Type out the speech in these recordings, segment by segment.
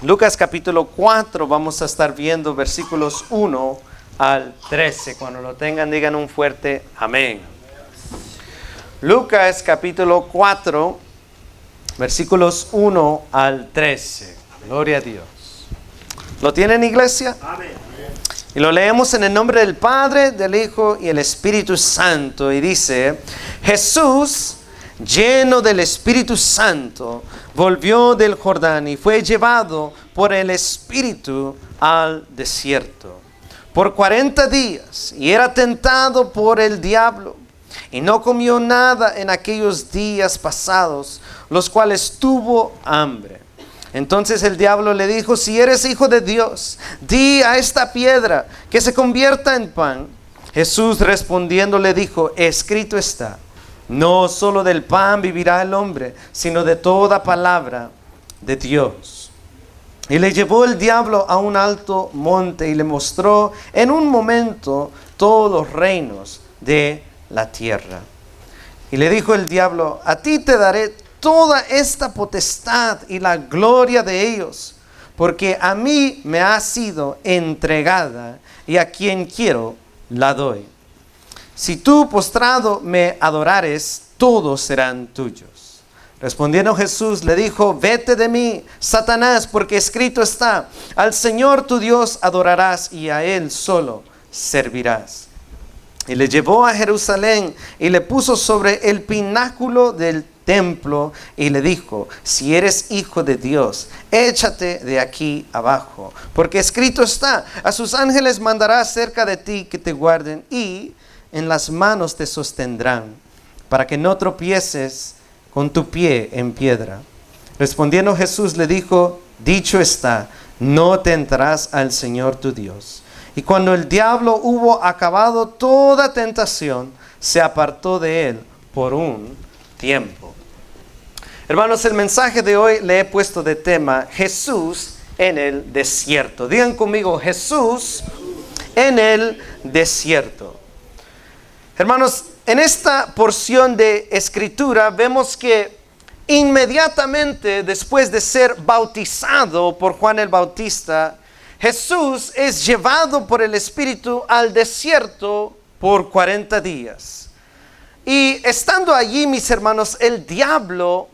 Lucas capítulo 4, vamos a estar viendo versículos 1 al 13. Cuando lo tengan, digan un fuerte amén. Lucas capítulo 4, versículos 1 al 13. Gloria a Dios. ¿Lo tienen, iglesia? Amén. Y lo leemos en el nombre del Padre, del Hijo y el Espíritu Santo. Y dice: Jesús, lleno del Espíritu Santo, volvió del Jordán y fue llevado por el Espíritu al desierto por 40 días, y era tentado por el diablo, y no comió nada en aquellos días pasados, los cuales tuvo hambre. Entonces el diablo le dijo: si eres hijo de Dios, di a esta piedra que se convierta en pan. Jesús respondiendo le dijo: escrito está, no solo del pan vivirá el hombre, sino de toda palabra de Dios. Y le llevó el diablo a un alto monte y le mostró en un momento todos los reinos de la tierra. Y le dijo el diablo: a ti te daré toda esta potestad y la gloria de ellos, porque a mí me ha sido entregada, y a quien quiero la doy. Si tú postrado me adorares, todos serán tuyos. Respondiendo Jesús le dijo: vete de mí, Satanás, porque escrito está, al Señor tu Dios adorarás y a Él solo servirás. Y le llevó a Jerusalén y le puso sobre el pináculo del templo y le dijo: si eres hijo de Dios, échate de aquí abajo, porque escrito está, a sus ángeles mandará cerca de ti que te guarden, y en las manos te sostendrán, para que no tropieces con tu pie en piedra. Respondiendo Jesús le dijo: dicho está, no tentarás al Señor tu Dios. Y cuando el diablo hubo acabado toda tentación, se apartó de él por un tiempo. Hermanos, el mensaje de hoy le he puesto de tema: Jesús en el desierto. Digan conmigo: Jesús en el desierto. Hermanos, en esta porción de escritura vemos que inmediatamente después de ser bautizado por Juan el Bautista, Jesús es llevado por el Espíritu al desierto por 40 días. Y estando allí, mis hermanos, el diablo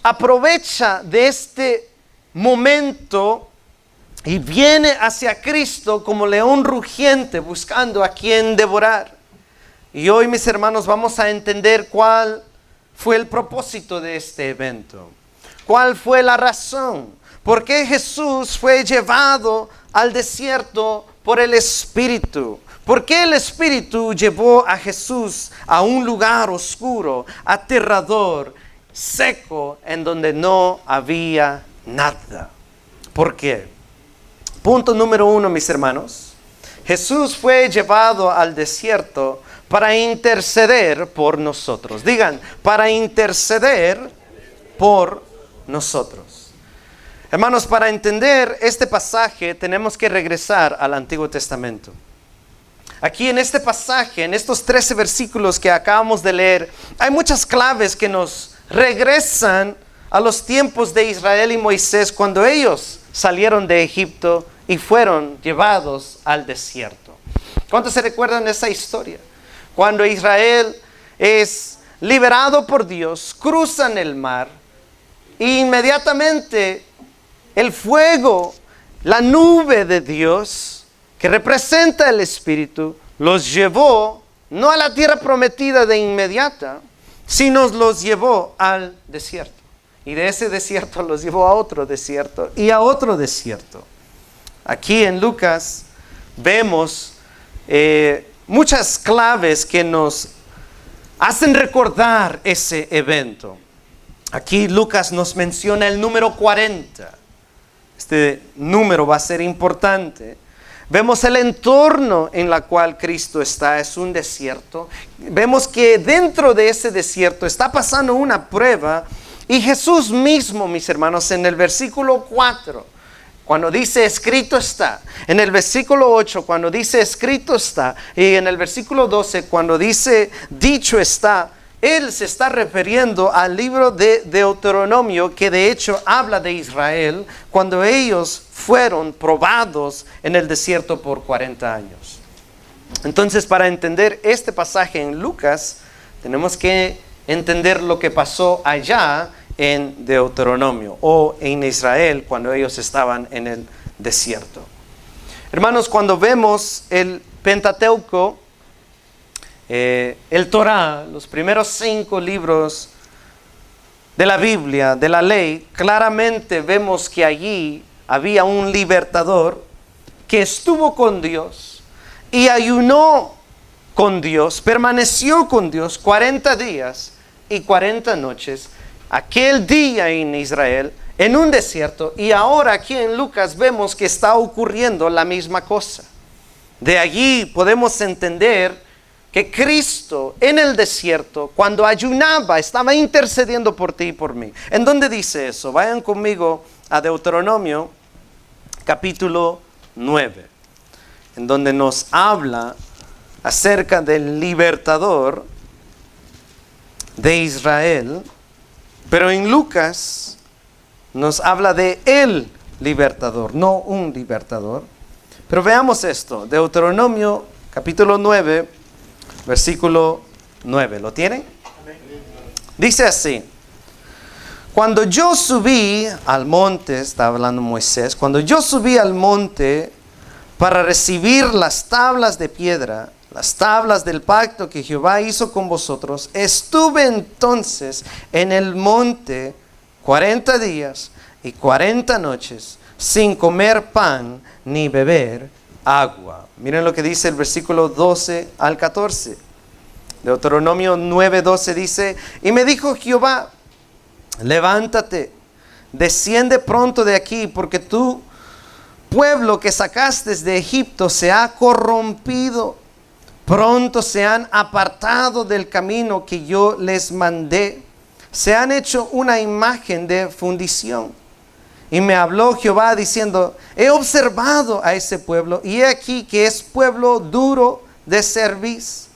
aprovecha de este momento y viene hacia Cristo como león rugiente buscando a quien devorar. Y hoy, mis hermanos, vamos a entender cuál fue el propósito de este evento. ¿Cuál fue la razón? ¿Por qué Jesús fue llevado al desierto por el Espíritu? ¿Por qué el Espíritu llevó a Jesús a un lugar oscuro, aterrador, seco, en donde no había nada? ¿Por qué? Punto número 1, mis hermanos. Jesús fue llevado al desierto para interceder por nosotros. Digan: para interceder por nosotros. Hermanos, para entender este pasaje tenemos que regresar al Antiguo Testamento. Aquí en este pasaje, en estos 13 versículos que acabamos de leer, hay muchas claves que nos regresan a los tiempos de Israel y Moisés, cuando ellos salieron de Egipto y fueron llevados al desierto. ¿Cuántos se recuerdan de esa historia? Cuando Israel es liberado por Dios, cruzan el mar e inmediatamente el fuego, la nube de Dios, que representa el Espíritu, los llevó no a la tierra prometida de inmediata, sino los llevó al desierto. Y de ese desierto los llevó a otro desierto y a otro desierto. Aquí en Lucas vemos muchas claves que nos hacen recordar ese evento. Aquí Lucas nos menciona el número 40. Este número va a ser importante. Vemos el entorno en el cual Cristo está, es un desierto. Vemos que dentro de ese desierto está pasando una prueba. Y Jesús mismo, mis hermanos, en el versículo 4, cuando dice escrito está, en el versículo 8, cuando dice escrito está, y en el versículo 12, cuando dice dicho está, él se está refiriendo al libro de Deuteronomio, que de hecho habla de Israel cuando ellos fueron probados en el desierto por 40 años. Entonces, para entender este pasaje en Lucas, tenemos que entender lo que pasó allá en Deuteronomio o en Israel cuando ellos estaban en el desierto. Hermanos, cuando vemos el Pentateuco, el Torá, los primeros 5 libros de la Biblia, de la ley, claramente vemos que allí había un libertador que estuvo con Dios y ayunó con Dios, permaneció con Dios 40 días y 40 noches, aquel día en Israel, en un desierto, y ahora aquí en Lucas vemos que está ocurriendo la misma cosa. De allí podemos entender que Cristo en el desierto, cuando ayunaba, estaba intercediendo por ti y por mí. ¿En dónde dice eso? Vayan conmigo a Deuteronomio capítulo 9, en donde nos habla acerca del libertador de Israel, pero en Lucas nos habla de el libertador, no un libertador. Pero veamos esto, Deuteronomio capítulo 9, versículo 9, ¿lo tienen? Dice así: cuando yo subí al monte, está hablando Moisés, cuando yo subí al monte para recibir las tablas de piedra, las tablas del pacto que Jehová hizo con vosotros, estuve entonces en el monte 40 días y 40 noches sin comer pan ni beber agua. Miren lo que dice el versículo 12 al 14. Deuteronomio 9:12 dice: y me dijo Jehová, levántate, desciende pronto de aquí, porque tu pueblo que sacaste de Egipto se ha corrompido. Pronto se han apartado del camino que yo les mandé. Se han hecho una imagen de fundición. Y me habló Jehová diciendo: he observado a ese pueblo, y he aquí que es pueblo duro de cerviz.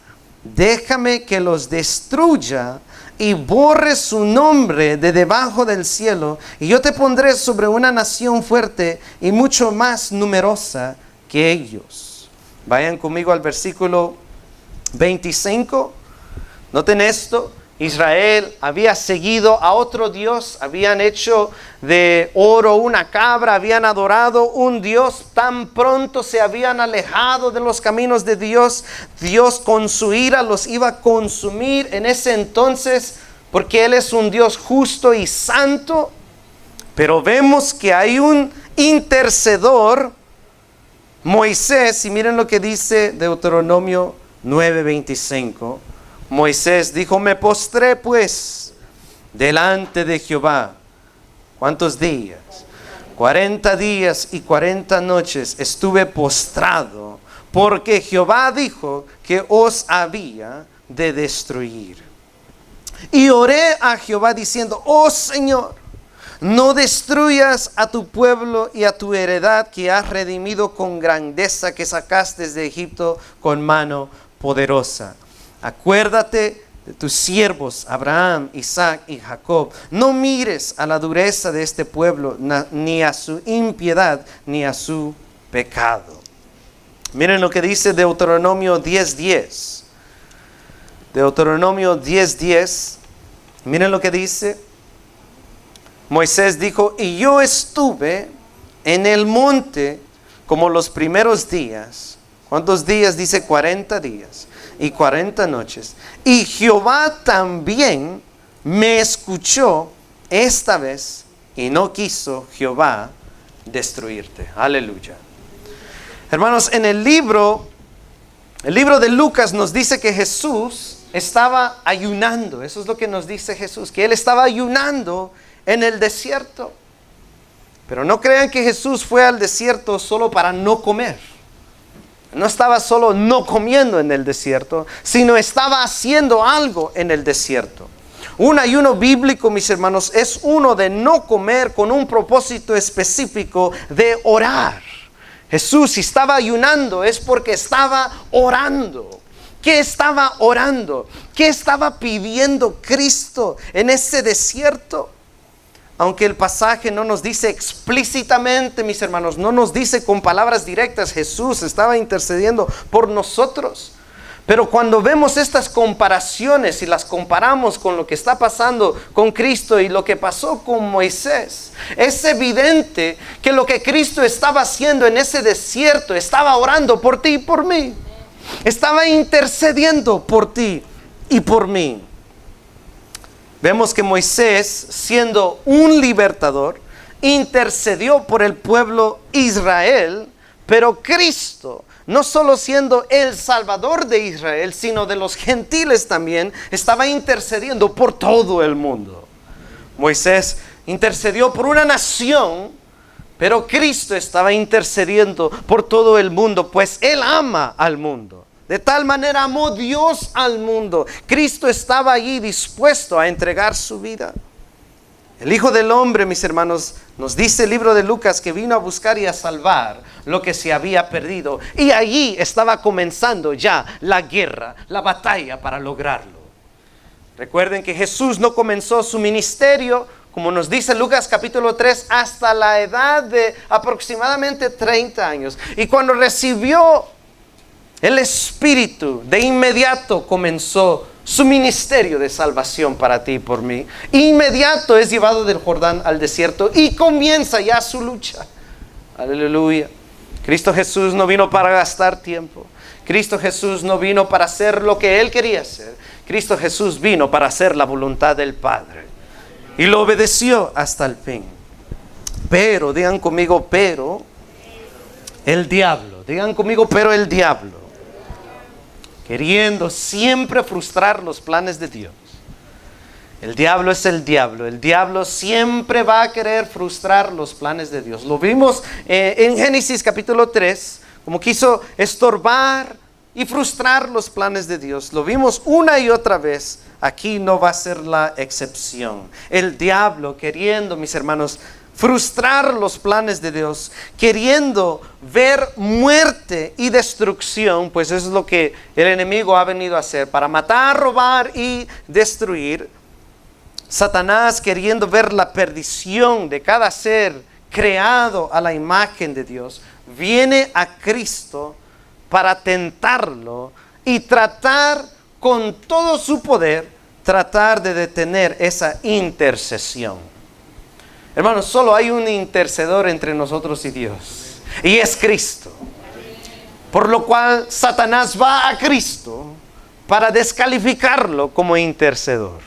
Déjame que los destruya y borre su nombre de debajo del cielo, y yo te pondré sobre una nación fuerte y mucho más numerosa que ellos. Vayan conmigo al versículo 25. Noten esto: Israel había seguido a otro Dios, habían hecho de oro una cabra, habían adorado un Dios. Tan pronto se habían alejado de los caminos de Dios, Dios con su ira los iba a consumir en ese entonces, porque Él es un Dios justo y santo. Pero vemos que hay un intercedor, Moisés, y miren lo que dice Deuteronomio 9:25. Moisés dijo: me postré pues delante de Jehová. ¿Cuántos días? 40 días y 40 noches estuve postrado, porque Jehová dijo que os había de destruir. Y oré a Jehová diciendo: oh Señor, no destruyas a tu pueblo y a tu heredad que has redimido con grandeza, que sacaste de Egipto con mano poderosa. Acuérdate de tus siervos Abraham, Isaac y Jacob. No mires a la dureza de este pueblo, ni a su impiedad, ni a su pecado. Miren lo que dice Deuteronomio 10:10. Deuteronomio 10:10. Miren lo que dice. Moisés dijo: y yo estuve en el monte como los primeros días. ¿Cuántos días? Dice 40 días y 40 noches. Y Jehová también me escuchó esta vez, y no quiso Jehová destruirte. Aleluya. Hermanos, en el libro de Lucas nos dice que Jesús estaba ayunando. Eso es lo que nos dice Jesús, que Él estaba ayunando en el desierto. Pero no crean que Jesús fue al desierto solo para no comer. No estaba solo no comiendo en el desierto, sino estaba haciendo algo en el desierto. Un ayuno bíblico, mis hermanos, es uno de no comer con un propósito específico de orar. Jesús, si estaba ayunando, es porque estaba orando. ¿Qué estaba orando? ¿Qué estaba pidiendo Cristo en ese desierto? Aunque el pasaje no nos dice explícitamente, mis hermanos, no nos dice con palabras directas, Jesús estaba intercediendo por nosotros. Pero cuando vemos estas comparaciones y las comparamos con lo que está pasando con Cristo y lo que pasó con Moisés, es evidente que lo que Cristo estaba haciendo en ese desierto, estaba orando por ti y por mí. Estaba intercediendo por ti y por mí. Vemos que Moisés, siendo un libertador, intercedió por el pueblo Israel, pero Cristo, no solo siendo el Salvador de Israel, sino de los gentiles también, estaba intercediendo por todo el mundo. Moisés intercedió por una nación, pero Cristo estaba intercediendo por todo el mundo, pues Él ama al mundo. De tal manera amó Dios al mundo. Cristo estaba allí dispuesto a entregar su vida. El Hijo del Hombre, mis hermanos, nos dice el libro de Lucas que vino a buscar y a salvar lo que se había perdido. Y allí estaba comenzando ya la guerra, la batalla para lograrlo. Recuerden que Jesús no comenzó su ministerio, como nos dice Lucas capítulo 3, hasta la edad de aproximadamente 30 años. Y cuando recibió el Espíritu, de inmediato comenzó su ministerio de salvación para ti y por mí. Inmediato es llevado del Jordán al desierto y comienza ya su lucha. Aleluya. Cristo Jesús no vino para gastar tiempo. Cristo Jesús no vino para hacer lo que Él quería hacer. Cristo Jesús vino para hacer la voluntad del Padre. Y lo obedeció hasta el fin. Pero, digan conmigo, pero el diablo. Digan conmigo, pero el diablo, queriendo siempre frustrar los planes de Dios. El diablo es el diablo. El diablo siempre va a querer frustrar los planes de Dios. Lo vimos en Génesis capítulo 3, como quiso estorbar y frustrar los planes de Dios. Lo vimos una y otra vez. Aquí no va a ser la excepción. El diablo queriendo, mis hermanos, frustrar los planes de Dios, queriendo ver muerte y destrucción, pues eso es lo que el enemigo ha venido a hacer, para matar, robar y destruir. Satanás queriendo ver la perdición de cada ser creado a la imagen de Dios, viene a Cristo para tentarlo y tratar con todo su poder, tratar de detener esa intercesión. Hermanos, solo hay un intercedor entre nosotros y Dios, y es Cristo. Por lo cual Satanás va a Cristo para descalificarlo como intercedor.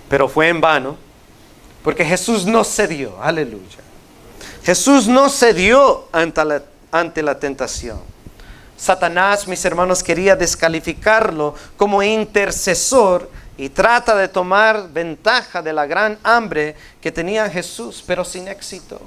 Pero fue en vano, porque Jesús no cedió. Aleluya. Jesús no cedió ante la tentación. Satanás, mis hermanos, quería descalificarlo como intercesor y trata de tomar ventaja de la gran hambre que tenía Jesús, pero sin éxito.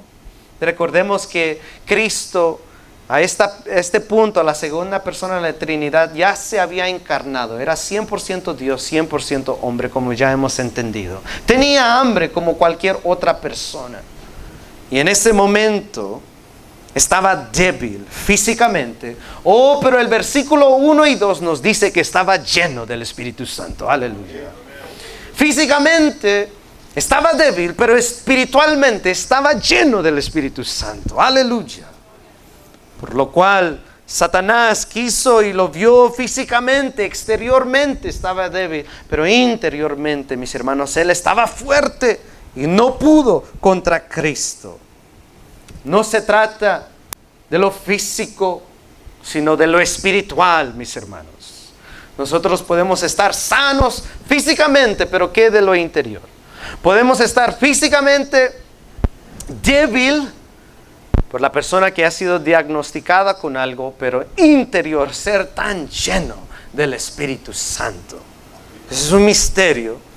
Recordemos que Cristo, a este punto, a la segunda persona de la Trinidad, ya se había encarnado. Era 100% Dios, 100% hombre, como ya hemos entendido. Tenía hambre como cualquier otra persona. Y en ese momento estaba débil físicamente. Pero el versículo 1 y 2 nos dice que estaba lleno del Espíritu Santo. Aleluya. Físicamente estaba débil, pero espiritualmente estaba lleno del Espíritu Santo. Aleluya. Por lo cual Satanás quiso y lo vio físicamente, exteriormente estaba débil, pero interiormente, mis hermanos, él estaba fuerte y no pudo contra Cristo. No se trata de lo físico, sino de lo espiritual, mis hermanos. Nosotros podemos estar sanos físicamente, pero ¿qué de lo interior? Podemos estar físicamente débil por la persona que ha sido diagnosticada con algo, pero interior ser tan lleno del Espíritu Santo. Ese es un misterio.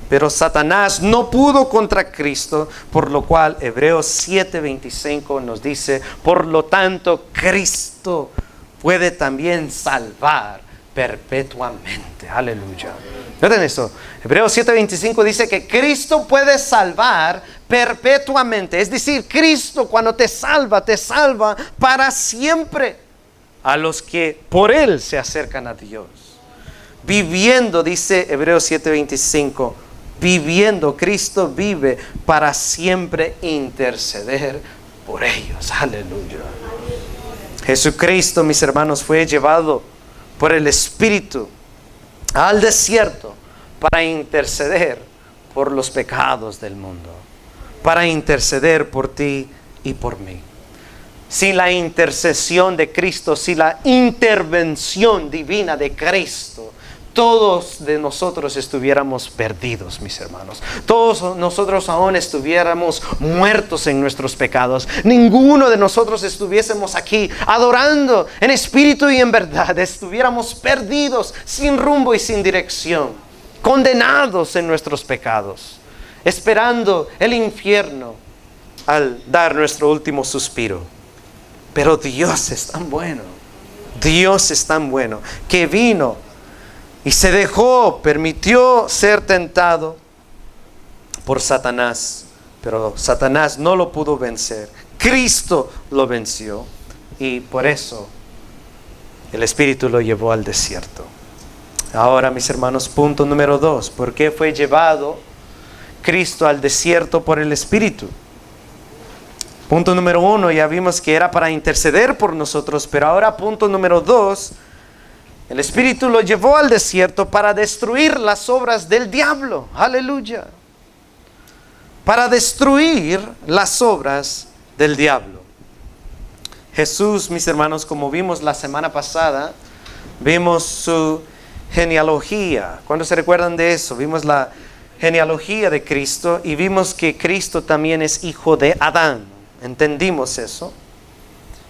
Pero Satanás no pudo contra Cristo, por lo cual Hebreos 7:25 nos dice, por lo tanto Cristo puede también salvar perpetuamente. Aleluya. Noten eso. Hebreos 7:25 dice que Cristo puede salvar perpetuamente. Es decir, Cristo cuando te salva para siempre. a los que por Él se acercan a Dios. Viviendo, dice Hebreos 7:25, viviendo, Cristo vive para siempre interceder por ellos. Aleluya. Jesucristo, mis hermanos, fue llevado por el Espíritu al desierto para interceder por los pecados del mundo, para interceder por ti y por mí. Sin la intercesión de Cristo, sin la intervención divina de Cristo, todos de nosotros estuviéramos perdidos, mis hermanos. Todos nosotros aún estuviéramos muertos en nuestros pecados. Ninguno de nosotros estuviésemos aquí adorando en espíritu y en verdad. Estuviéramos perdidos, sin rumbo y sin dirección, condenados en nuestros pecados, esperando el infierno al dar nuestro último suspiro. Pero Dios es tan bueno, Dios es tan bueno, que vino y se dejó, permitió ser tentado por Satanás. Pero Satanás no lo pudo vencer. Cristo lo venció. Y por eso el Espíritu lo llevó al desierto. Ahora, mis hermanos, punto número 2. ¿Por qué fue llevado Cristo al desierto por el Espíritu? Punto número 1, ya vimos que era para interceder por nosotros. Pero ahora punto número 2. El Espíritu lo llevó al desierto para destruir las obras del diablo. Aleluya. Para destruir las obras del diablo. Jesús, mis hermanos, como vimos la semana pasada, vimos su genealogía. ¿Cuándo se recuerdan de eso? Vimos la genealogía de Cristo y vimos que Cristo también es hijo de Adán. Entendimos eso.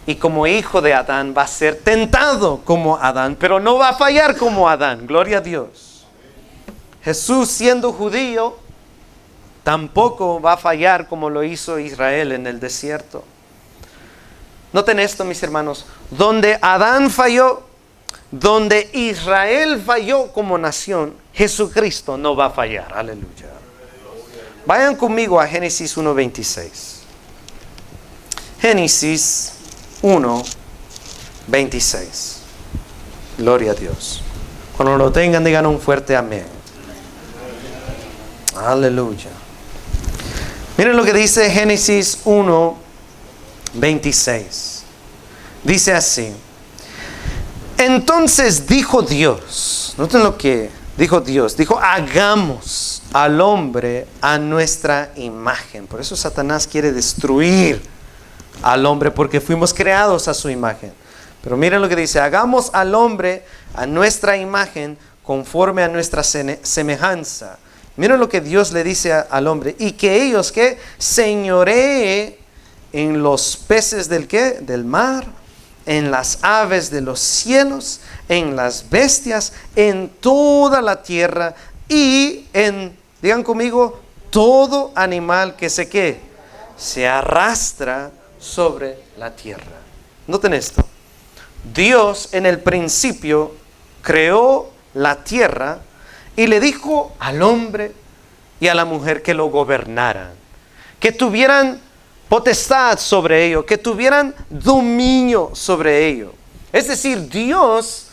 Y como hijo de Adán va a ser tentado como Adán, pero no va a fallar como Adán. Gloria a Dios. Jesús, siendo judío, tampoco va a fallar como lo hizo Israel en el desierto. Noten esto, mis hermanos. Donde Adán falló, donde Israel falló como nación, Jesucristo no va a fallar. Aleluya. Vayan conmigo a Génesis 1:26. Génesis 1:26. Gloria a Dios. Cuando lo tengan, digan un fuerte amén. Aleluya. Miren lo que dice Génesis 1:26. Dice así: entonces dijo Dios, noten lo que dijo Dios, dijo: hagamos al hombre a nuestra imagen. Por eso Satanás quiere destruir al hombre, porque fuimos creados a su imagen. Pero miren lo que dice: hagamos al hombre a nuestra imagen, conforme a nuestra semejanza. Miren lo que Dios le dice al hombre: y que ellos que señoree en los peces del ¿qué? Del mar, en las aves de los cielos, en las bestias, en toda la tierra y en, digan conmigo, todo animal que se ¿qué? Se arrastra sobre la tierra. Noten esto. Dios en el principio creó la tierra y le dijo al hombre y a la mujer que lo gobernaran, que tuvieran potestad sobre ello, que tuvieran dominio sobre ello. Es decir, Dios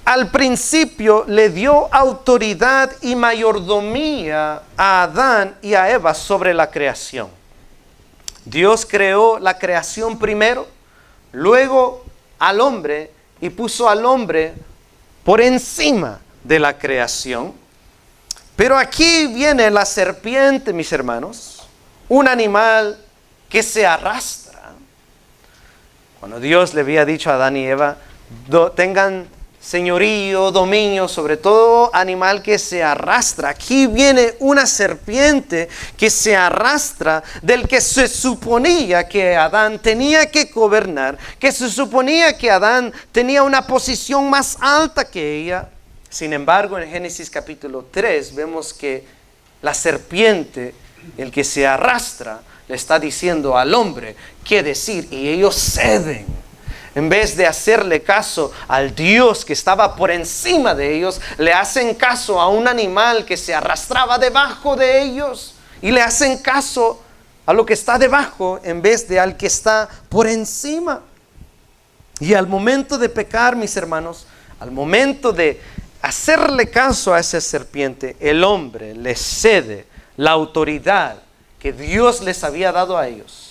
al principio le dio autoridad y mayordomía a Adán y a Eva sobre la creación. Dios creó la creación primero, luego al hombre, y puso al hombre por encima de la creación. Pero aquí viene la serpiente, mis hermanos, un animal que se arrastra. Cuando Dios le había dicho a Adán y Eva: tengan señorío, dominio sobre todo animal que se arrastra. Aquí viene una serpiente que se arrastra, del que se suponía que Adán tenía que gobernar, que se suponía que Adán tenía una posición más alta que ella. Sin embargo, en Génesis capítulo 3 vemos que la serpiente, el que se arrastra, le está diciendo al hombre qué decir, y ellos ceden. En vez de hacerle caso al Dios que estaba por encima de ellos, le hacen caso a un animal que se arrastraba debajo de ellos. Y le hacen caso a lo que está debajo en vez de al que está por encima. Y al momento de pecar, mis hermanos, al momento de hacerle caso a esa serpiente, el hombre le cede la autoridad que Dios les había dado a ellos.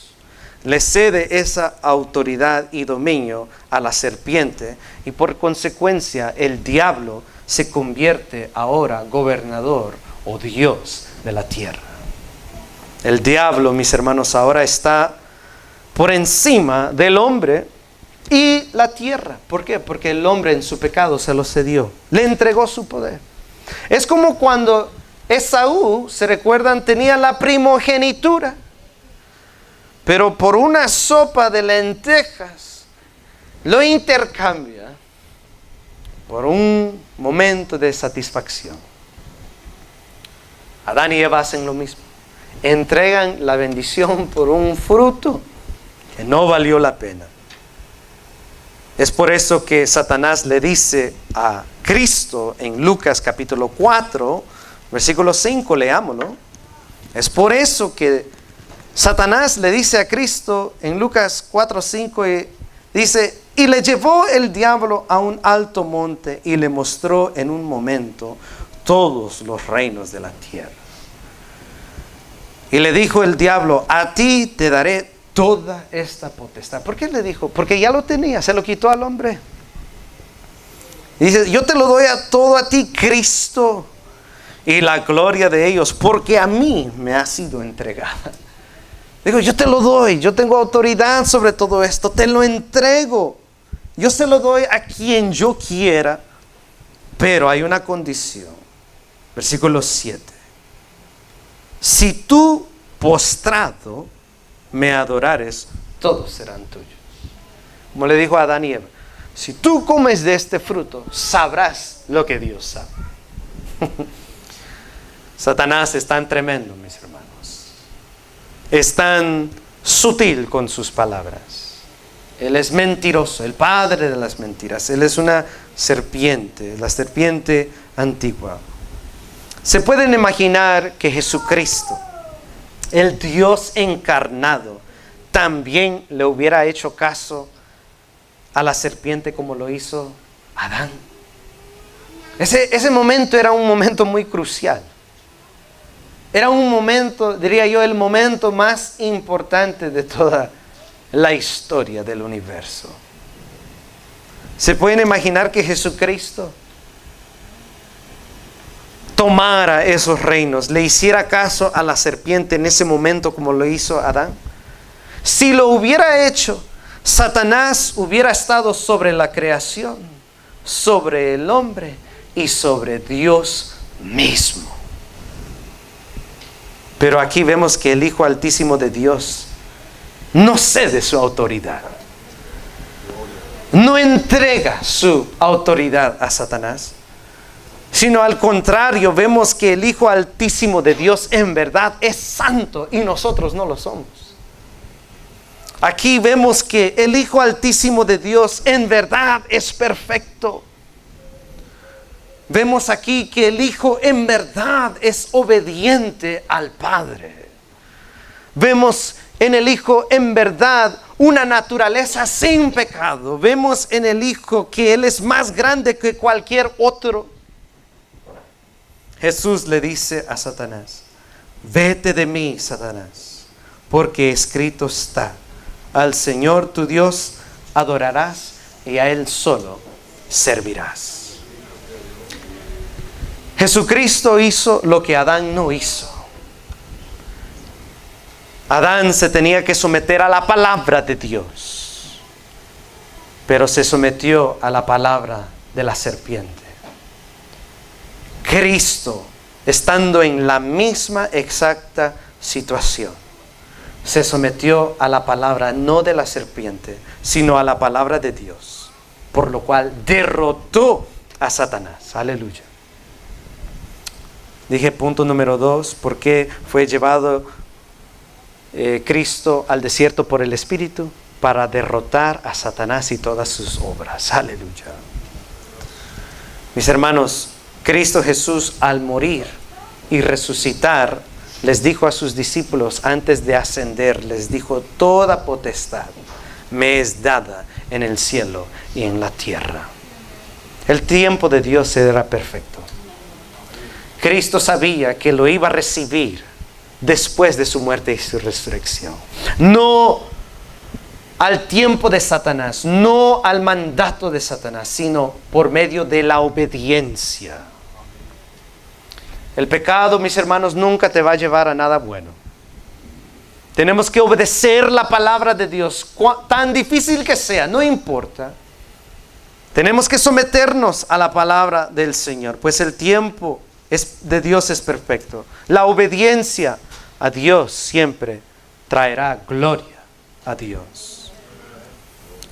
Le cede esa autoridad y dominio a la serpiente, y por consecuencia el diablo se convierte ahora gobernador o Dios de la tierra. El diablo, mis hermanos, ahora está por encima del hombre y la tierra. ¿Por qué? Porque el hombre en su pecado se lo cedió. Le entregó su poder. Es como cuando Esaú, ¿se recuerdan? Tenía la primogenitura. Pero por una sopa de lentejas lo intercambia por un momento de satisfacción. Adán y Eva hacen lo mismo. Entregan la bendición por un fruto que no valió la pena. Es por eso que Satanás le dice a Cristo en Lucas capítulo 4, versículo 5, leámoslo. Es por eso que Satanás le dice a Cristo en Lucas 4, 5, y dice: y le llevó el diablo a un alto monte y le mostró en un momento todos los reinos de la tierra. Y le dijo el diablo: a ti te daré toda esta potestad. ¿Por qué le dijo? Porque ya lo tenía, se lo quitó al hombre. Y dice: yo te lo doy a todo a ti, Cristo, y la gloria de ellos, porque a mí me ha sido entregada. Digo, yo te lo doy, yo tengo autoridad sobre todo esto, te lo entrego. Yo se lo doy a quien yo quiera, pero hay una condición. Versículo 7. Si tú postrado me adorares, todos serán tuyos. Como le dijo a Adán y Eva: si tú comes de este fruto, sabrás lo que Dios sabe. Satanás es tan tremendo, mis hermanos. Es tan sutil con sus palabras. Él es mentiroso, el padre de las mentiras. Él es una serpiente, la serpiente antigua. Se pueden imaginar que Jesucristo, el Dios encarnado, también le hubiera hecho caso a la serpiente como lo hizo Adán. Ese momento era un momento muy crucial. Era un momento, diría yo, el momento más importante de toda la historia del universo. ¿Se pueden imaginar que Jesucristo tomara esos reinos, le hiciera caso a la serpiente en ese momento como lo hizo Adán? Si lo hubiera hecho, Satanás hubiera estado sobre la creación, sobre el hombre y sobre Dios mismo. Pero aquí vemos que el Hijo Altísimo de Dios no cede su autoridad. No entrega su autoridad a Satanás, sino al contrario, vemos que el Hijo Altísimo de Dios en verdad es santo y nosotros no lo somos. Aquí vemos que el Hijo Altísimo de Dios en verdad es perfecto. Vemos aquí que el Hijo en verdad es obediente al Padre. Vemos en el Hijo en verdad una naturaleza sin pecado. Vemos en el Hijo que Él es más grande que cualquier otro. Jesús le dice a Satanás: vete de mí, Satanás, porque escrito está: al Señor tu Dios adorarás y a Él solo servirás. Jesucristo hizo lo que Adán no hizo. Adán se tenía que someter a la palabra de Dios, pero se sometió a la palabra de la serpiente. Cristo, estando en la misma exacta situación, se sometió a la palabra no de la serpiente, sino a la palabra de Dios, por lo cual derrotó a Satanás. Aleluya. Dije punto número 2, ¿por qué fue llevado Cristo al desierto por el Espíritu? Para derrotar a Satanás y todas sus obras. Aleluya. Mis hermanos, Cristo Jesús al morir y resucitar, les dijo a sus discípulos antes de ascender, les dijo: toda potestad me es dada en el cielo y en la tierra. El tiempo de Dios era perfecto. Cristo sabía que lo iba a recibir después de su muerte y su resurrección. No al tiempo de Satanás, no al mandato de Satanás, sino por medio de la obediencia. El pecado, mis hermanos, nunca te va a llevar a nada bueno. Tenemos que obedecer la palabra de Dios, tan difícil que sea, no importa. Tenemos que someternos a la palabra del Señor, pues el tiempo de Dios es perfecto. La obediencia a Dios siempre traerá gloria a Dios.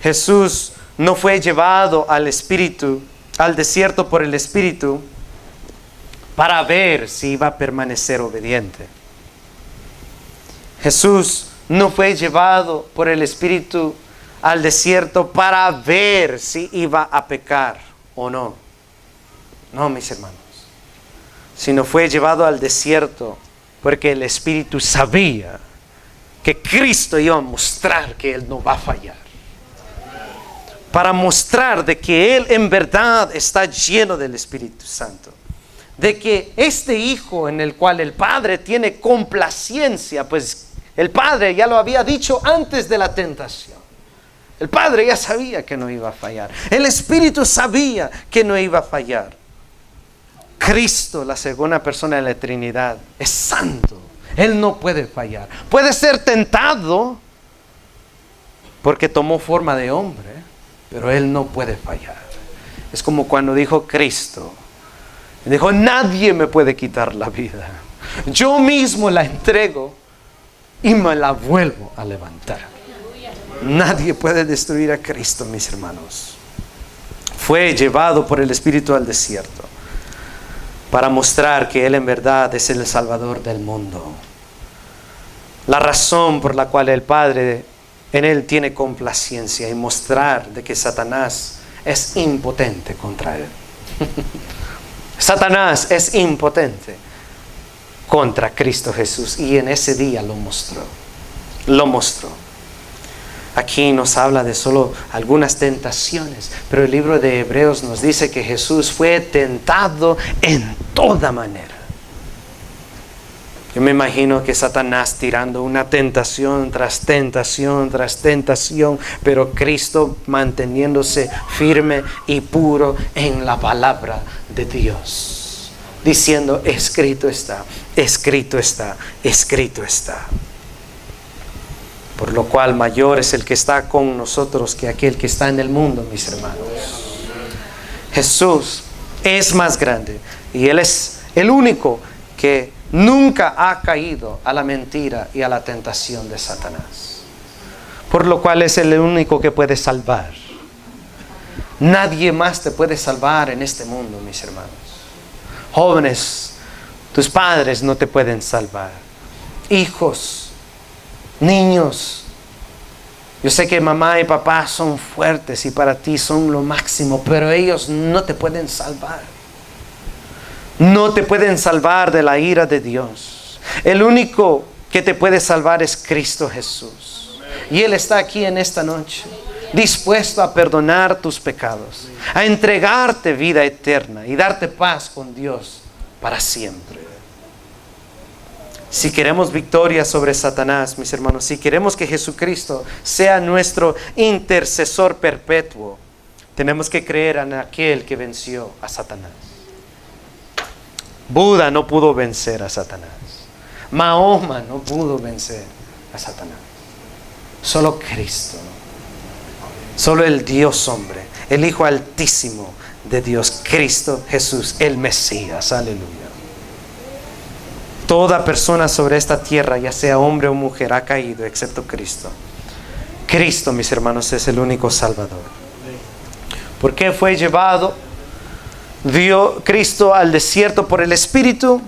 Jesús no fue llevado al desierto por el Espíritu para ver si iba a permanecer obediente. Jesús no fue llevado por el Espíritu al desierto para ver si iba a pecar o no. No, mis hermanos. Sino fue llevado al desierto porque el Espíritu sabía que Cristo iba a mostrar que Él no va a fallar. Para mostrar de que Él en verdad está lleno del Espíritu Santo. De que este Hijo en el cual el Padre tiene complacencia, pues el Padre ya lo había dicho antes de la tentación. El Padre ya sabía que no iba a fallar. El Espíritu sabía que no iba a fallar. Cristo, la segunda persona de la Trinidad, es santo. Él no puede fallar. Puede ser tentado porque tomó forma de hombre, pero Él no puede fallar. Es como cuando dijo Cristo. Dijo, nadie me puede quitar la vida. Yo mismo la entrego y me la vuelvo a levantar. Nadie puede destruir a Cristo, mis hermanos. Fue llevado por el Espíritu al desierto para mostrar que Él en verdad es el Salvador del mundo. La razón por la cual el Padre en Él tiene complacencia y mostrar de que Satanás es impotente contra Él. Satanás es impotente contra Cristo Jesús y en ese día lo mostró. Lo mostró. Aquí nos habla de solo algunas tentaciones, pero el libro de Hebreos nos dice que Jesús fue tentado en toda manera. Yo me imagino que Satanás tirando una tentación tras tentación tras tentación, pero Cristo manteniéndose firme y puro en la palabra de Dios, diciendo, escrito está, escrito está, escrito está. Por lo cual mayor es el que está con nosotros que aquel que está en el mundo, mis hermanos. Jesús es más grande y Él es el único que nunca ha caído a la mentira y a la tentación de Satanás. Por lo cual es el único que puede salvar. Nadie más te puede salvar en este mundo, mis hermanos. Jóvenes, tus padres no te pueden salvar. Hijos, niños, yo sé que mamá y papá son fuertes y para ti son lo máximo, pero ellos no te pueden salvar. No te pueden salvar de la ira de Dios. El único que te puede salvar es Cristo Jesús. Y Él está aquí en esta noche, dispuesto a perdonar tus pecados, a entregarte vida eterna y darte paz con Dios para siempre. Si queremos victoria sobre Satanás, mis hermanos, si queremos que Jesucristo sea nuestro intercesor perpetuo, tenemos que creer en aquel que venció a Satanás. Buda no pudo vencer a Satanás. Mahoma no pudo vencer a Satanás. Solo Cristo. Solo el Dios hombre, el Hijo Altísimo de Dios, Cristo Jesús, el Mesías. Aleluya. Toda persona sobre esta tierra, ya sea hombre o mujer, ha caído excepto Cristo. Cristo, mis hermanos, es el único Salvador. ¿Por qué fue llevado Cristo al desierto por el Espíritu?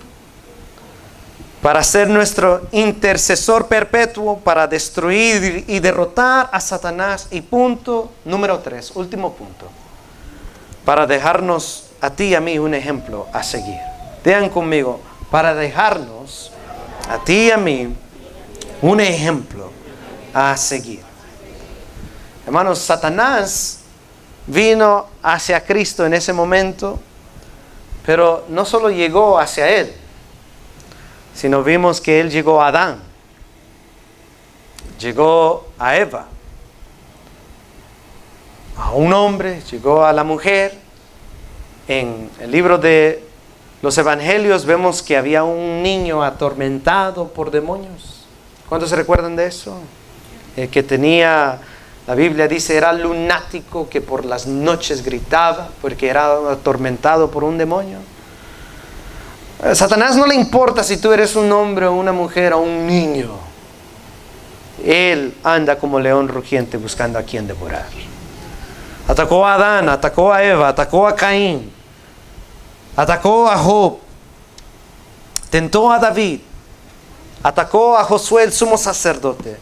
Para ser nuestro intercesor perpetuo, para destruir y derrotar a Satanás. Y punto número 3, último punto, para dejarnos a ti y a mí un ejemplo a seguir. Vean conmigo, para dejarnos a ti y a mí un ejemplo a seguir. Hermanos, Satanás vino hacia Cristo en ese momento, pero no solo llegó hacia Él, sino vimos que Él llegó a Adán, llegó a Eva, a un hombre, llegó a la mujer. En el libro de los Evangelios vemos que había un niño atormentado por demonios. ¿Cuántos se recuerdan de eso? El que tenía, la Biblia dice, era lunático, que por las noches gritaba porque era atormentado por un demonio. A Satanás no le importa si tú eres un hombre o una mujer o un niño. Él anda como león rugiente buscando a quien devorar. Atacó a Adán, atacó a Eva, atacó a Caín, atacó a Job, tentó a David, atacó a Josué el sumo sacerdote.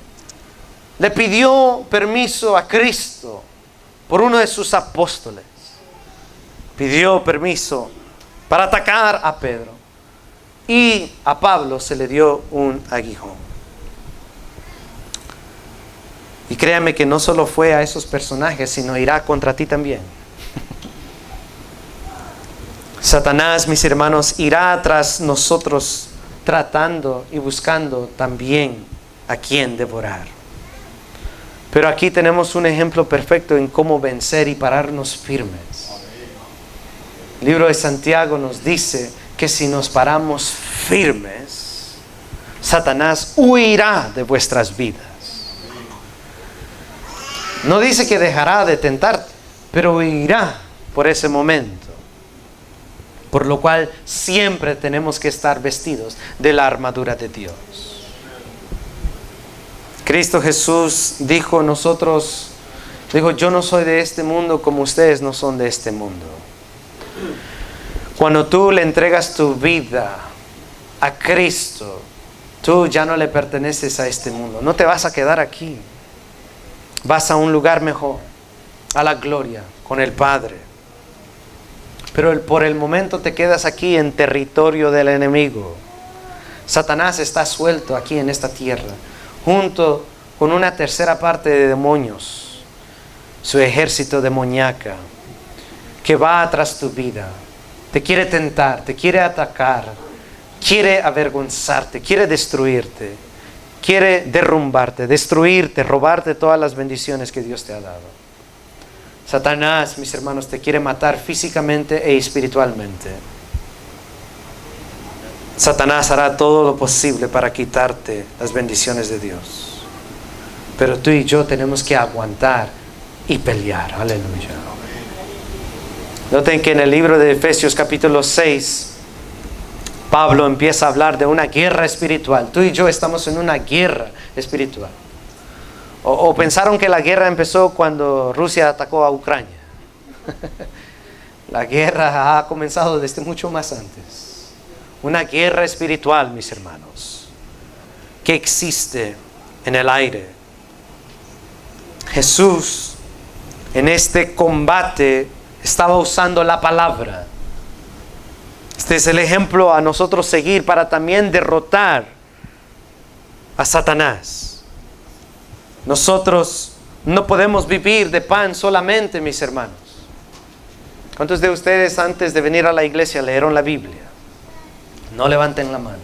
Le pidió permiso a Cristo por uno de sus apóstoles. Pidió permiso para atacar a Pedro. Y a Pablo se le dio un aguijón. Y créame que no solo fue a esos personajes, sino irá contra ti también. Satanás, mis hermanos, irá tras nosotros tratando y buscando también a quien devorar. Pero aquí tenemos un ejemplo perfecto en cómo vencer y pararnos firmes. El libro de Santiago nos dice que si nos paramos firmes, Satanás huirá de vuestras vidas. No dice que dejará de tentarte, pero huirá por ese momento. Por lo cual siempre tenemos que estar vestidos de la armadura de Dios. Cristo Jesús dijo, yo no soy de este mundo como ustedes no son de este mundo. Cuando tú le entregas tu vida a Cristo, tú ya no le perteneces a este mundo. No te vas a quedar aquí. Vas a un lugar mejor, a la gloria, con el Padre. Pero por el momento te quedas aquí en territorio del enemigo. Satanás está suelto aquí en esta tierra, junto con una tercera parte de demonios, su ejército demoníaca, que va tras tu vida. Te quiere tentar, te quiere atacar, quiere avergonzarte, quiere destruirte. Quiere derrumbarte, destruirte, robarte todas las bendiciones que Dios te ha dado. Satanás, mis hermanos, te quiere matar físicamente e espiritualmente. Satanás hará todo lo posible para quitarte las bendiciones de Dios. Pero tú y yo tenemos que aguantar y pelear. Aleluya. Noten que en el libro de Efesios capítulo 6, Pablo empieza a hablar de una guerra espiritual. Tú y yo estamos en una guerra espiritual. O pensaron que la guerra empezó cuando Rusia atacó a Ucrania. La guerra ha comenzado desde mucho más antes. Una guerra espiritual, mis hermanos, que existe en el aire. Jesús en este combate estaba usando la palabra. Este es el ejemplo a nosotros seguir para también derrotar a Satanás. Nosotros no podemos vivir de pan solamente, mis hermanos. ¿Cuántos de ustedes antes de venir a la iglesia leyeron la Biblia? No levanten la mano.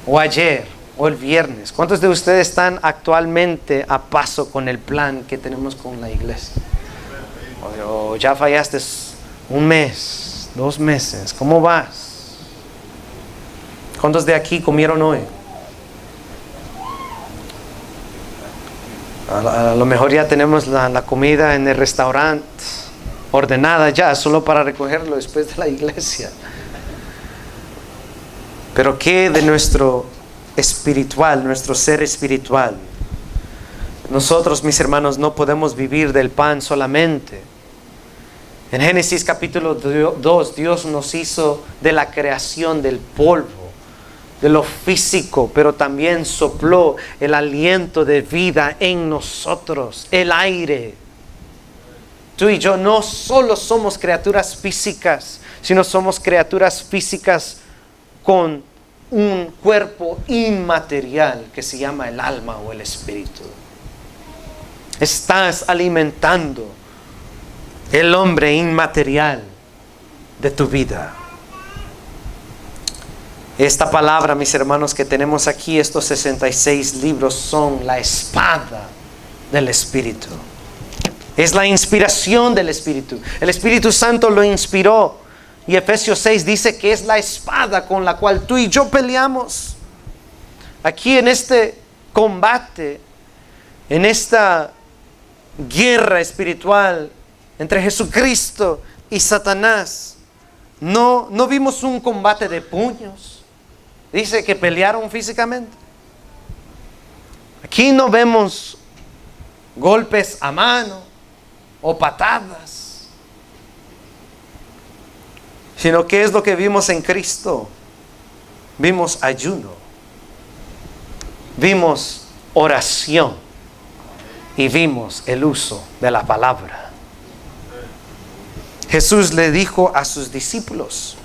O ayer, o el viernes. ¿Cuántos de ustedes están actualmente a paso con el plan que tenemos con la iglesia? O ya fallaste un mes, 2 meses. ¿Cómo vas? ¿Cuántos de aquí comieron hoy? A lo mejor ya tenemos la comida en el restaurante ordenada ya, solo para recogerlo después de la iglesia. Pero ¿qué de nuestro espiritual, nuestro ser espiritual? Nosotros, mis hermanos, no podemos vivir del pan solamente. En Génesis capítulo 2, Dios nos hizo de la creación del polvo, de lo físico, pero también sopló el aliento de vida en nosotros, el aire. Tú y yo no solo somos criaturas físicas, sino somos criaturas físicas con un cuerpo inmaterial que se llama el alma o el espíritu. estás alimentando el hombre inmaterial de tu vida. Esta palabra, mis hermanos, que tenemos aquí, estos 66 libros, son la espada del Espíritu. Es la inspiración del Espíritu. El Espíritu Santo lo inspiró. Y Efesios 6 dice que es la espada con la cual tú y yo peleamos. Aquí en este combate, en esta guerra espiritual entre Jesucristo y Satanás, no vimos un combate de puños. Dice que pelearon físicamente. Aquí no vemos golpes a mano o patadas, sino que es lo que vimos en Cristo. Vimos ayuno, vimos oración y vimos el uso de la palabra. Jesús le dijo a sus discípulos,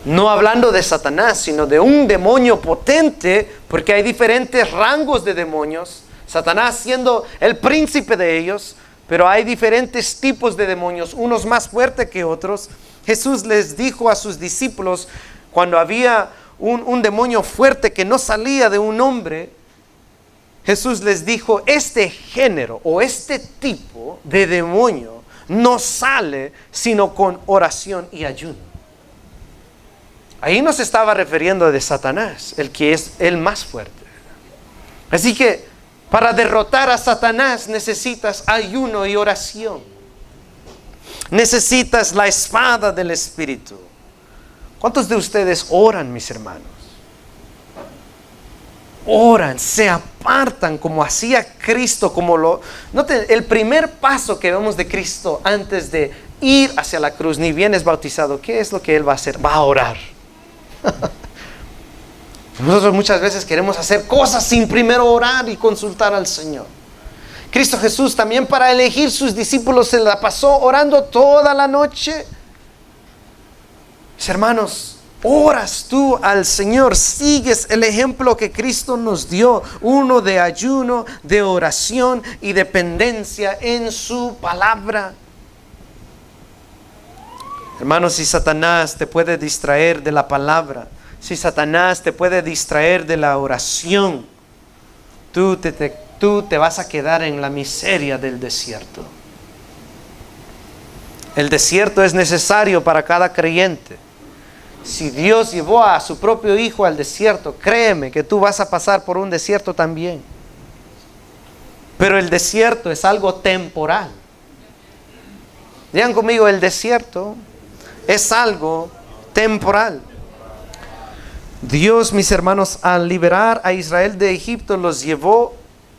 no hablando de Satanás, sino de un demonio potente, porque hay diferentes rangos de demonios, Satanás siendo el príncipe de ellos, pero hay diferentes tipos de demonios, unos más fuertes que otros. Jesús les dijo a sus discípulos, cuando había un demonio fuerte que no salía de un hombre, Jesús les dijo, este género o este tipo de demonio no sale sino con oración y ayuno. Ahí no se estaba refiriendo de Satanás, el que es el más fuerte. Así que para derrotar a Satanás necesitas ayuno y oración. Necesitas la espada del Espíritu. ¿Cuántos de ustedes oran, mis hermanos? Oran, se apartan como hacía Cristo, noten, el primer paso que vemos de Cristo antes de ir hacia la cruz, ni bien es bautizado, ¿qué es lo que Él va a hacer? Va a orar. Nosotros muchas veces queremos hacer cosas sin primero orar y consultar al Señor. Cristo Jesús también, para elegir sus discípulos, se la pasó orando toda la noche. Mis hermanos, oras tú al Señor, sigues el ejemplo que Cristo nos dio, uno de ayuno, de oración y dependencia en su palabra. Hermanos, si Satanás te puede distraer de la palabra, si Satanás te puede distraer de la oración, tú te vas a quedar en la miseria del desierto. El desierto es necesario para cada creyente. Si Dios llevó a su propio Hijo al desierto, créeme que tú vas a pasar por un desierto también. Pero el desierto es algo temporal. Digan conmigo, el desierto es algo temporal. Dios, mis hermanos, al liberar a Israel de Egipto, los llevó,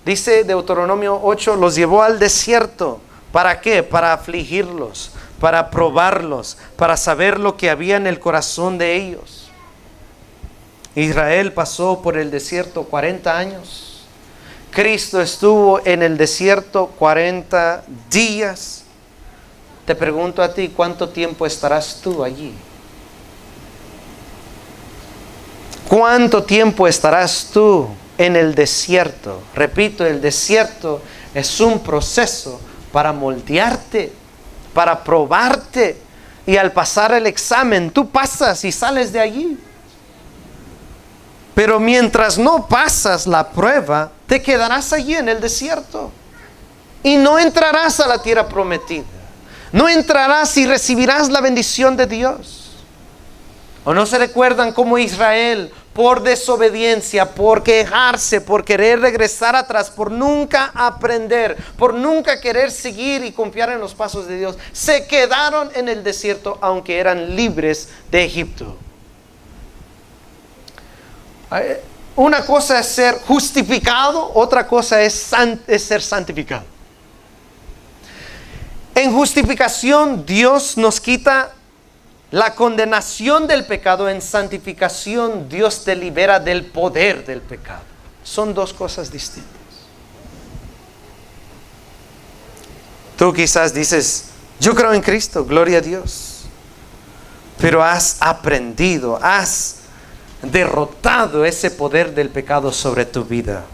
dice Deuteronomio 8, los llevó al desierto. ¿Para qué? Para afligirlos, para probarlos, para saber lo que había en el corazón de ellos. Israel pasó por el desierto 40 años. Cristo estuvo en el desierto 40 días. Te pregunto a ti, ¿cuánto tiempo estarás tú allí? ¿Cuánto tiempo estarás tú en el desierto? Repito, el desierto es un proceso para moldearte, para probarte. Y al pasar el examen, tú pasas y sales de allí. Pero mientras no pasas la prueba, te quedarás allí en el desierto. Y no entrarás a la tierra prometida. No entrarás y recibirás la bendición de Dios. ¿O no se recuerdan cómo Israel, por desobediencia, por quejarse, por querer regresar atrás, por nunca aprender, por nunca querer seguir y confiar en los pasos de Dios, se quedaron en el desierto aunque eran libres de Egipto? Una cosa es ser justificado, otra cosa es ser santificado. En justificación, Dios nos quita la condenación del pecado. En santificación, Dios te libera del poder del pecado. Son dos cosas distintas. Tú quizás dices, yo creo en Cristo, gloria a Dios. Pero has aprendido, has derrotado ese poder del pecado sobre tu vida.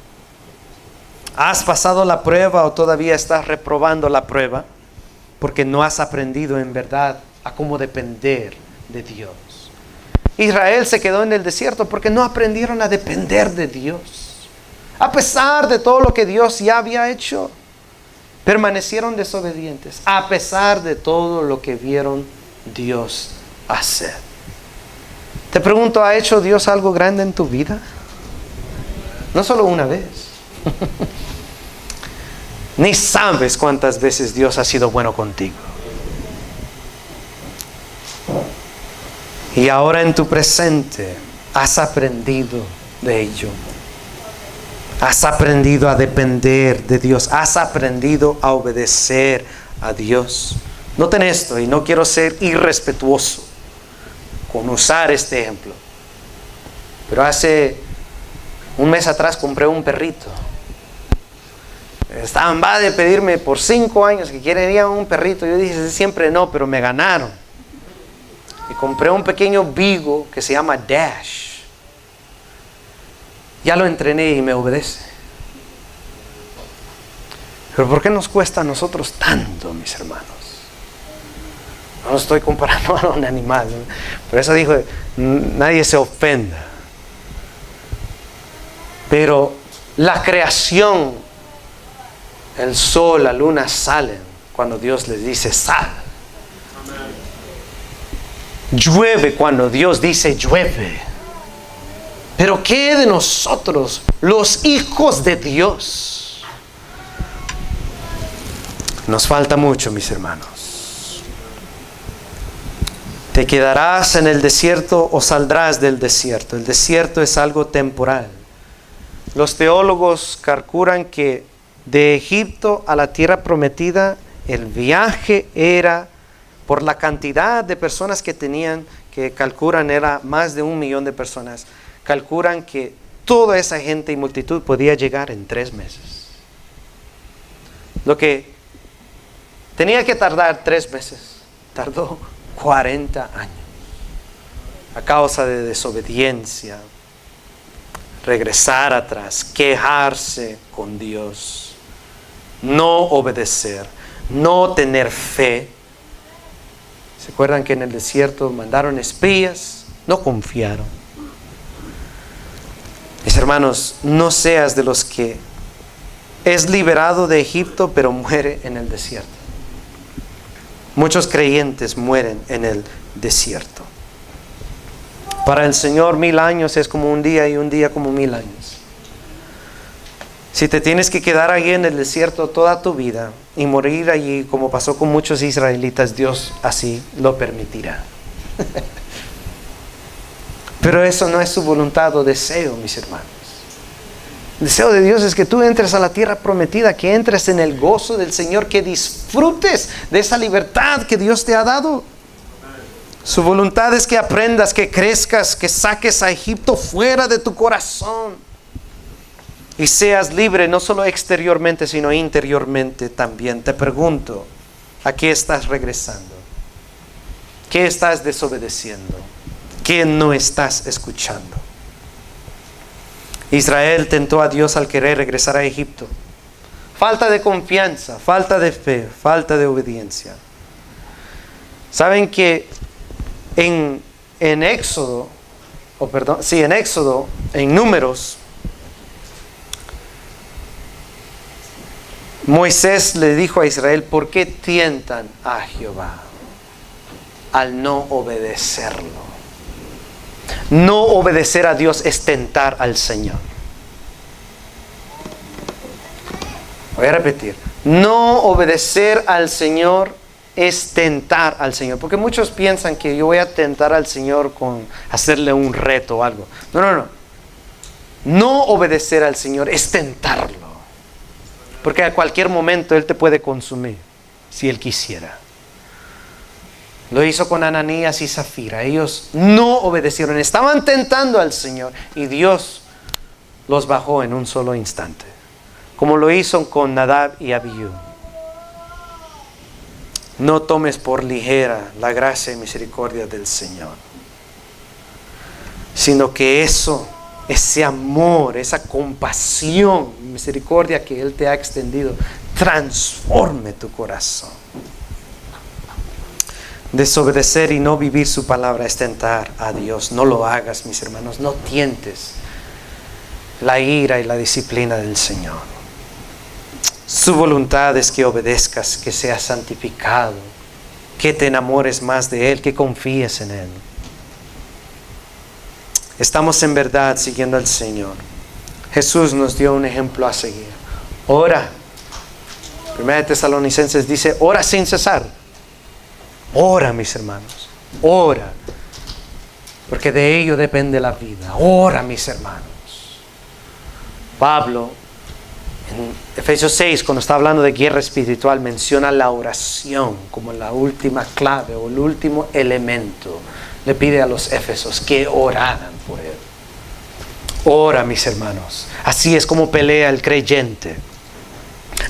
¿Has pasado la prueba o todavía estás reprobando la prueba? Porque no has aprendido en verdad a cómo depender de Dios. Israel se quedó en el desierto porque no aprendieron a depender de Dios. A pesar de todo lo que Dios ya había hecho, permanecieron desobedientes. A pesar de todo lo que vieron Dios hacer. Te pregunto, ¿ha hecho Dios algo grande en tu vida? No solo una vez. Ni sabes cuántas veces Dios ha sido bueno contigo. Y ahora en tu presente has aprendido de ello. Has aprendido a depender de Dios. Has aprendido a obedecer a Dios. Noten esto, y no quiero ser irrespetuoso con usar este ejemplo. Pero hace un mes atrás compré un perrito. Estaban de pedirme por 5 años que querían un perrito. Yo dije siempre no, pero me ganaron. Y compré un pequeño beagle que se llama Dash. Ya lo entrené y me obedece. Pero ¿por qué nos cuesta a nosotros tanto, mis hermanos? No estoy comparando a un animal, ¿no? Por eso dijo, nadie se ofenda. Pero la creación, el sol, la luna salen cuando Dios les dice sal. Llueve cuando Dios dice llueve. Pero ¿qué de nosotros, los hijos de Dios? Nos falta mucho, mis hermanos. ¿Te quedarás en el desierto o saldrás del desierto? El desierto es algo temporal. Los teólogos calculan que de Egipto a la tierra prometida, el viaje era, por la cantidad de personas que tenían, que calculan era más de 1 millón de personas, calculan que toda esa gente y multitud podía llegar en 3 meses. Lo que tenía que tardar 3 meses, tardó 40 años. A causa de desobediencia, regresar atrás, quejarse con Dios, no obedecer, no tener fe. ¿Se acuerdan que en el desierto mandaron espías? No confiaron. Mis hermanos, no seas de los que es liberado de Egipto pero muere en el desierto. Muchos creyentes mueren en el desierto. Para el Señor 1000 años es como un día y un día como 1000 años. Si te tienes que quedar allí en el desierto toda tu vida y morir allí como pasó con muchos israelitas, Dios así lo permitirá. Pero eso no es su voluntad o deseo, mis hermanos. El deseo de Dios es que tú entres a la tierra prometida, que entres en el gozo del Señor, que disfrutes de esa libertad que Dios te ha dado. Su voluntad es que aprendas, que crezcas, que saques a Egipto fuera de tu corazón y seas libre no solo exteriormente sino interiormente también. Te pregunto, ¿a qué estás regresando? ¿Qué estás desobedeciendo? ¿Qué no estás escuchando? Israel tentó a Dios al querer regresar a Egipto. Falta de confianza, falta de fe, falta de obediencia. ¿Saben que en Éxodo, en Números, Moisés le dijo a Israel, ¿por qué tientan a Jehová al no obedecerlo? No obedecer a Dios es tentar al Señor. Voy a repetir. No obedecer al Señor es tentar al Señor. Porque muchos piensan que yo voy a tentar al Señor con hacerle un reto o algo. No. No obedecer al Señor es tentarlo. Porque a cualquier momento Él te puede consumir si Él quisiera. Lo hizo con Ananías y Zafira. Ellos no obedecieron. Estaban tentando al Señor y Dios los bajó en un solo instante. Como lo hizo con Nadab y Abiú. No tomes por ligera la gracia y misericordia del Señor. Sino que eso ese amor, esa compasión, misericordia que Él te ha extendido, transforme tu corazón. Desobedecer y no vivir su palabra es tentar a Dios. No lo hagas, mis hermanos. No tientes la ira y la disciplina del Señor. Su voluntad es que obedezcas, que seas santificado, que te enamores más de Él, que confíes en Él. Estamos en verdad siguiendo al Señor. Jesús nos dio un ejemplo a seguir. Ora. 1 Tesalonicenses dice, ora sin cesar. Ora, mis hermanos. Ora. Porque de ello depende la vida. Ora, mis hermanos. Pablo, en Efesios 6, cuando está hablando de guerra espiritual, menciona la oración como la última clave o el último elemento. Le pide a los Éfesos que oraran por él. Ora, mis hermanos. Así es como pelea el creyente.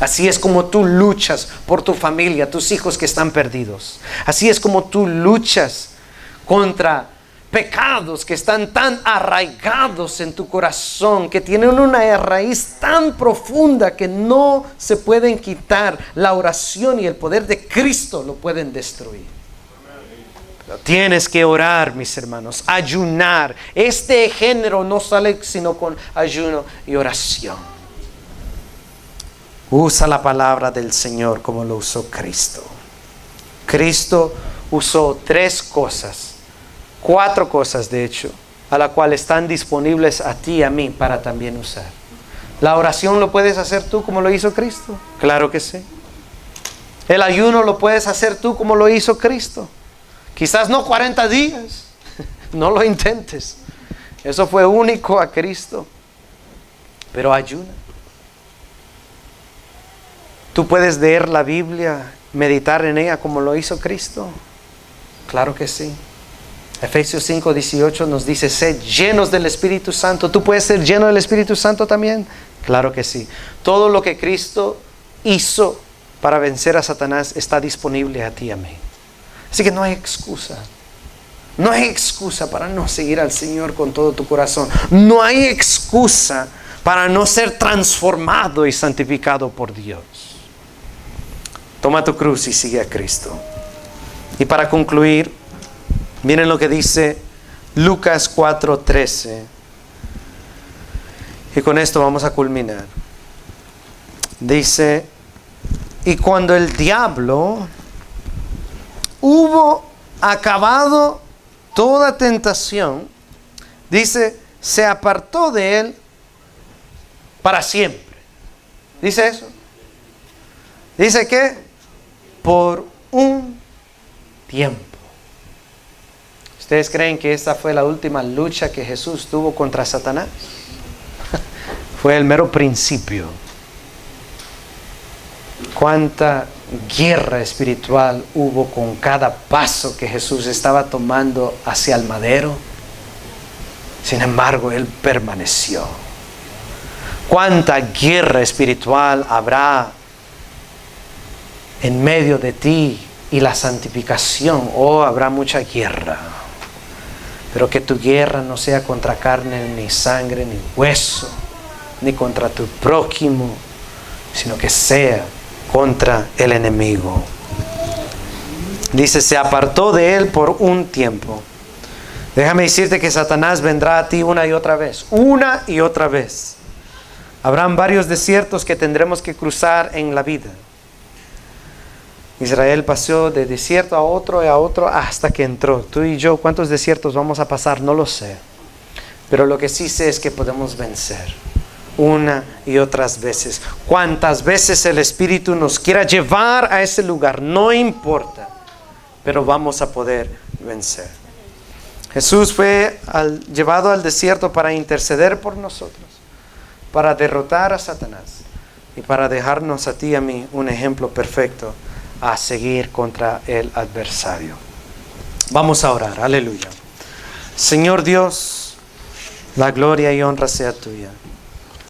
Así es como tú luchas por tu familia, tus hijos que están perdidos. Así es como tú luchas contra pecados que están tan arraigados en tu corazón, que tienen una raíz tan profunda que no se pueden quitar. La oración y el poder de Cristo lo pueden destruir. Pero tienes que orar, mis hermanos, ayunar. Este género no sale sino con ayuno y oración. Usa la palabra del Señor como lo usó Cristo. Cristo usó 4 cosas de hecho, a la cual están disponibles a ti y a mí para también usar. ¿La oración lo puedes hacer tú como lo hizo Cristo? Claro que sí. ¿El ayuno lo puedes hacer tú como lo hizo Cristo? Quizás no 40 días. No lo intentes. Eso fue único a Cristo. Pero ayuna. ¿Tú puedes leer la Biblia, meditar en ella como lo hizo Cristo? Claro que sí. Efesios 5:18 nos dice, sed llenos del Espíritu Santo. ¿Tú puedes ser lleno del Espíritu Santo también? Claro que sí. Todo lo que Cristo hizo para vencer a Satanás está disponible a ti y a mí. Así que no hay excusa. No hay excusa para no seguir al Señor con todo tu corazón. No hay excusa para no ser transformado y santificado por Dios. Toma tu cruz y sigue a Cristo. Y para concluir, miren lo que dice Lucas 4:13. Y con esto vamos a culminar. Dice, y cuando el diablo hubo acabado toda tentación, dice, se apartó de él para siempre. ¿Dice eso? Dice que por un tiempo. ¿Ustedes creen que esta fue la última lucha que Jesús tuvo contra Satanás? Fue el mero principio. Cuánta guerra espiritual hubo con cada paso que Jesús estaba tomando hacia el madero. Sin embargo, Él permaneció. Cuánta guerra espiritual habrá en medio de ti y la santificación. Oh, habrá mucha guerra. Pero que tu guerra no sea contra carne, ni sangre, ni hueso, ni contra tu prójimo, sino que sea contra el enemigo. Dice, se apartó de él por un tiempo. Déjame decirte que Satanás vendrá a ti una y otra vez. Una y otra vez. Habrán varios desiertos que tendremos que cruzar en la vida. Israel pasó de desierto a otro hasta que entró. Tú y yo, ¿cuántos desiertos vamos a pasar? No lo sé. Pero lo que sí sé es que podemos vencer una y otras veces. Cuantas veces el Espíritu nos quiera llevar a ese lugar, no importa, pero vamos a poder vencer. Jesús fue llevado al desierto para interceder por nosotros, para derrotar a Satanás y para dejarnos a ti y a mí un ejemplo perfecto a seguir contra el adversario. Vamos a orar. Aleluya. Señor Dios, la gloria y honra sea tuya.